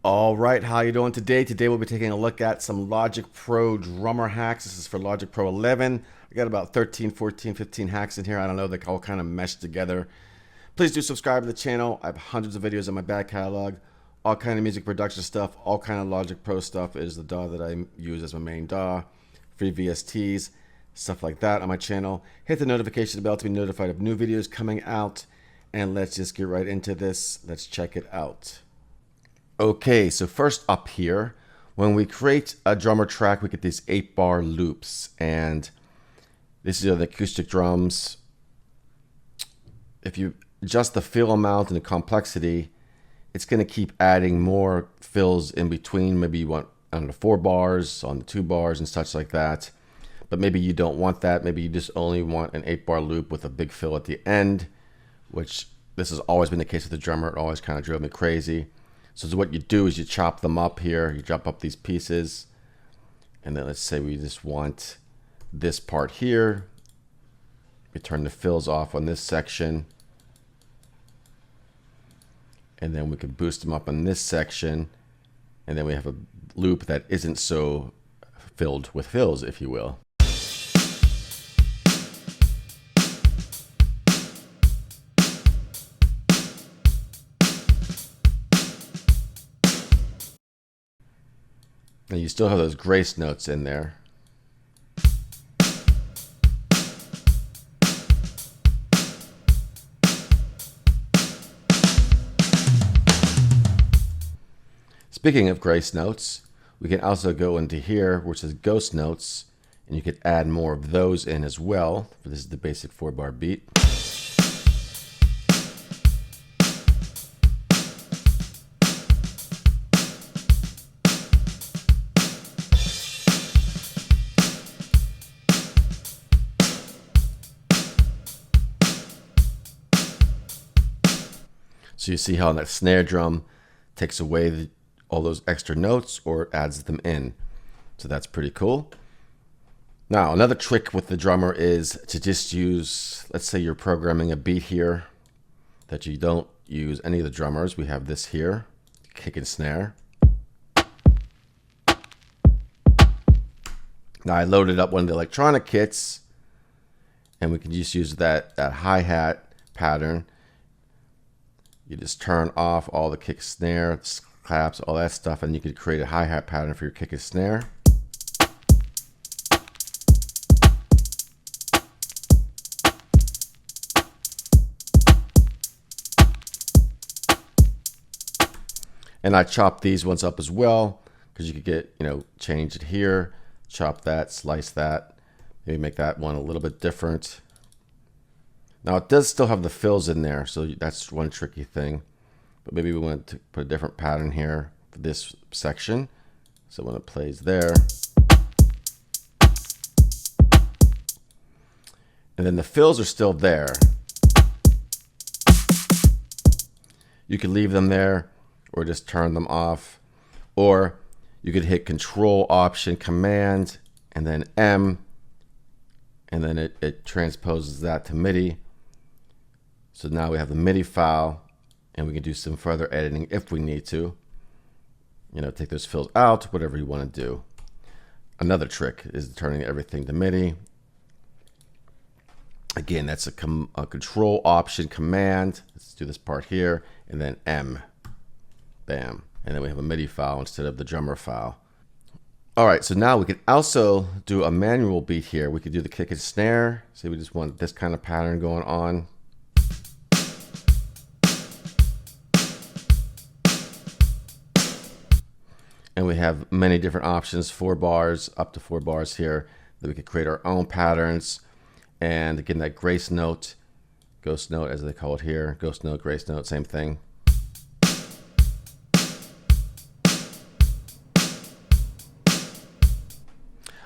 All right, how you doing today? Today we'll be taking a look at some Logic Pro drummer hacks. This is for Logic Pro 11. I got about 13, 14, 15 hacks in here. I don't know, they all kind of mesh together. Please do subscribe to the channel. I have hundreds of videos in my back catalog, all kind of music production stuff, all kind of Logic Pro stuff is the DAW that I use as my main DAW, free VSTs, stuff like that on my channel. Hit the notification bell to be notified of new videos coming out, and let's just get right into this. Let's check it out. Okay, so first up here, when we create a drummer track, we get these 8-bar loops, and these are the acoustic drums. If you adjust the fill amount and the complexity, it's going to keep adding more fills in between. Maybe you want on the 4 bars, on the 2 bars, and such like that. But maybe you don't want that. Maybe you just only want an 8-bar loop with a big fill at the end, which this has always been the case with the drummer. It always kind of drove me crazy. So what you do is you chop them up here. You chop up these pieces. And then let's say we just want this part here. We turn the fills off on this section. And then we can boost them up on this section. And then we have a loop that isn't so filled with fills, if you will. And you still have those grace notes in there. Speaking of grace notes, we can also go into here, which is ghost notes, and you could add more of those in as well. This is the basic 4-bar beat. So you see how that snare drum takes away all those extra notes or adds them in. So that's pretty cool. Now, another trick with the drummer is to just use, let's say you're programming a beat here that you don't use any of the drummers. We have this here, kick and snare. Now I loaded up one of the electronic kits, and we can just use that hi-hat pattern. You just turn off all the kick, snare, claps, all that stuff, and you could create a hi-hat pattern for your kick and snare. And I chopped these ones up as well, because you could get, change it here, chop that, slice that, maybe make that one a little bit different. Now it does still have the fills in there, so that's one tricky thing. But maybe we want to put a different pattern here for this section. So when it plays there, and then the fills are still there. You could leave them there or just turn them off. Or you could hit Control, Option, Command, and then M, and then it transposes that to MIDI. So now we have the MIDI file, and we can do some further editing if we need to. Take those fills out, whatever you want to do. Another trick is turning everything to MIDI. Again, that's a Control, Option, Command. Let's do this part here, and then M. Bam. And then we have a MIDI file instead of the drummer file. All right, so now we can also do a manual beat here. We could do the kick and snare. Say we just want this kind of pattern going on. And we have many different options, 4 bars, up to 4 bars here, that we could create our own patterns. And again, that grace note, ghost note as they call it here, ghost note, grace note, same thing.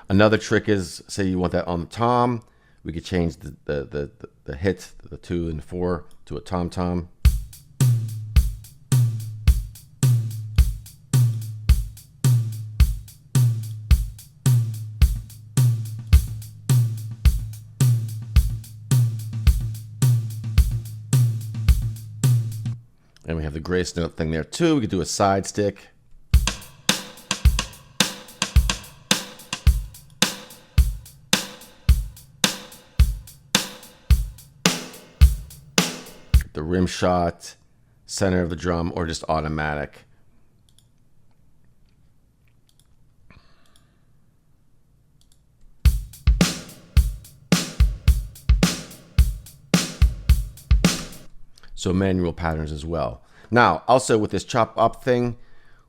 Another trick is, say you want that on the tom, we could change the hit, the 2 and 4, to a tom-tom. And we have the grace note thing there too. We could do a side stick. rim shot, center of the drum, or just automatic. So manual patterns as well. Now, also with this chop up thing,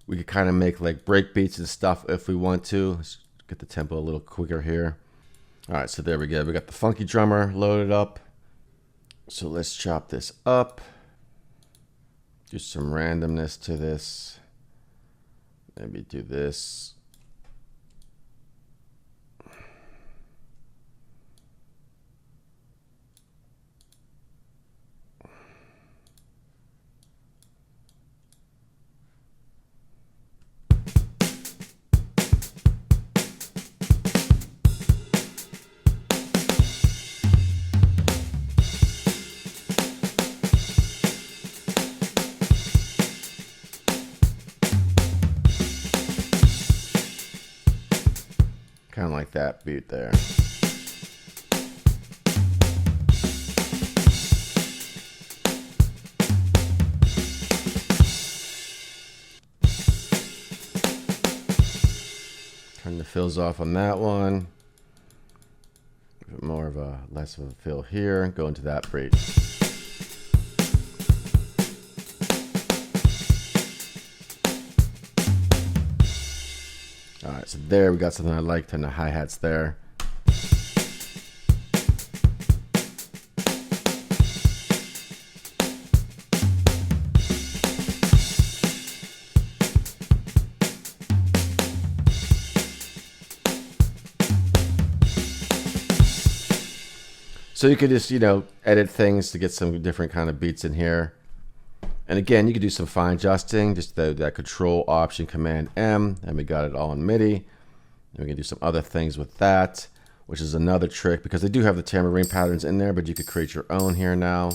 we could kind of make like breakbeats and stuff if we want to. Let's get the tempo a little quicker here. All right, so there we go. We got the funky drummer loaded up. So let's chop this up. Do some randomness to this. Maybe do this. Kind of like that beat there. Turn the fills off on that one. A bit more of a less of a fill here. Go into that beat. All right, so there we got something I liked on the hi-hats there. So you could just, edit things to get some different kind of beats in here. And again, you could do some fine adjusting, just that control option command M, and we got it all in MIDI. And we can do some other things with that, which is another trick because they do have the tambourine patterns in there, but you could create your own here now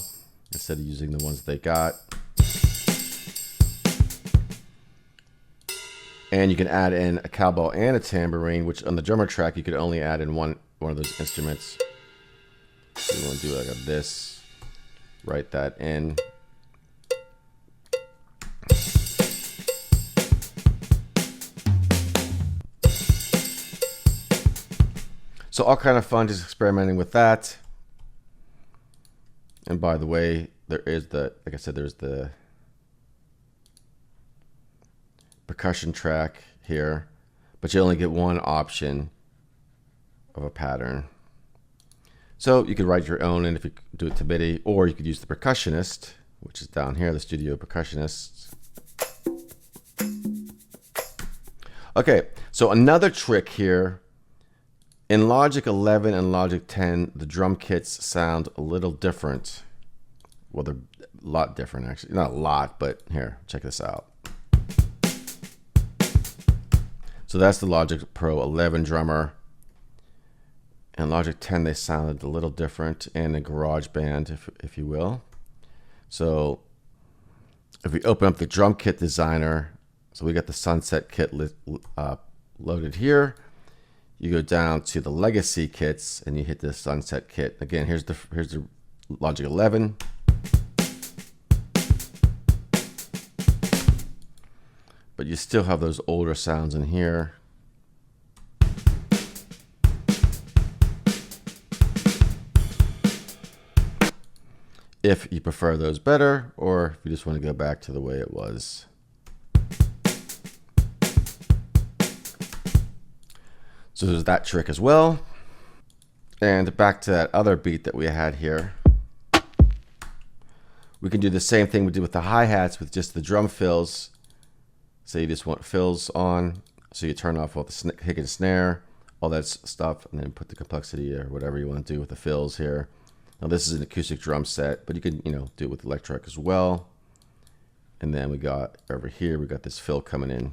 instead of using the ones they got. And you can add in a cowbell and a tambourine, which on the drummer track, you could only add in one of those instruments. So you want to do like this, write that in. So all kind of fun, just experimenting with that. And by the way, there is like I said, there's the percussion track here, but you only get one option of a pattern. So you could write your own, and if you do it to MIDI, or you could use the percussionist, which is down here, the studio percussionist. Okay, so another trick here. In Logic 11 and Logic 10, the drum kits sound a little different. Well, they're a lot different, actually. Not a lot, but here, check this out. So that's the Logic Pro 11 drummer. In Logic 10, they sounded a little different, and in GarageBand, if you will. So if we open up the drum kit designer, so we got the Sunset kit loaded here. You go down to the legacy kits and you hit the Sunset kit. Again, here's the Logic 11. But you still have those older sounds in here. If you prefer those better, or if you just want to go back to the way it was. So there's that trick as well. And back to that other beat that we had here. We can do the same thing we did with the hi-hats with just the drum fills. So you just want fills on. So you turn off all the kick and snare, all that stuff, and then put the complexity or whatever you want to do with the fills here. Now this is an acoustic drum set, but you can, do it with electric as well. And then we got over here, we got this fill coming in.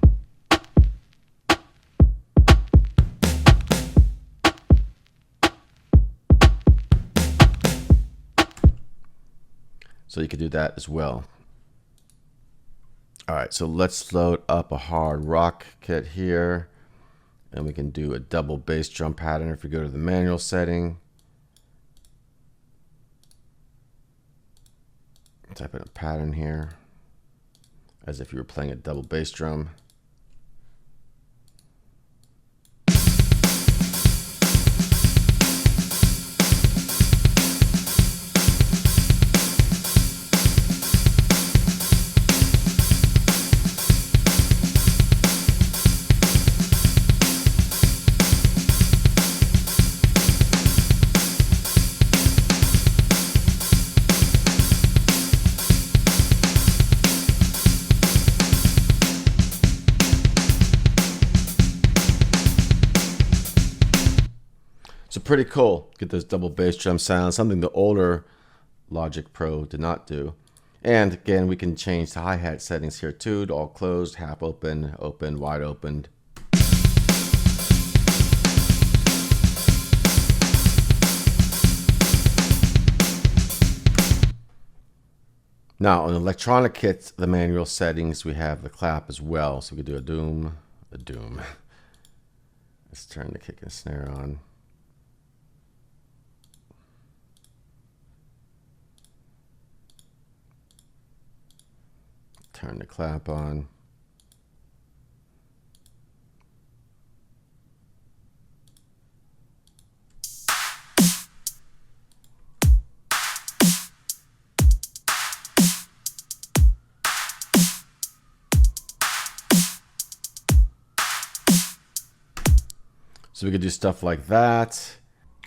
So you could do that as well. All right, so let's load up a hard rock kit here. And we can do a double bass drum pattern if we go to the manual setting. Type in a pattern here, as if you were playing a double bass drum. So pretty cool. Get those double bass drum sounds, something the older Logic Pro did not do. And again, we can change the hi-hat settings here too, to all closed, half open, open, wide opened. Now on the electronic kit, the manual settings, we have the clap as well. So we could do a doom, a doom. Let's turn the kick and snare on. Turn the clap on. So we could do stuff like that.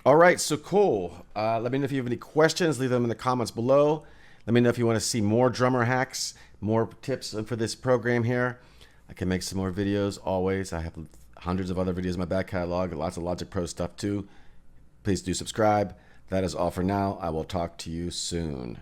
All right, so cool. Let me know if you have any questions. Leave them in the comments below. Let me know if you want to see more drummer hacks, more tips for this program here. I can make some more videos always. I have hundreds of other videos in my back catalog, lots of Logic Pro stuff too. Please do subscribe. That is all for now. I will talk to you soon.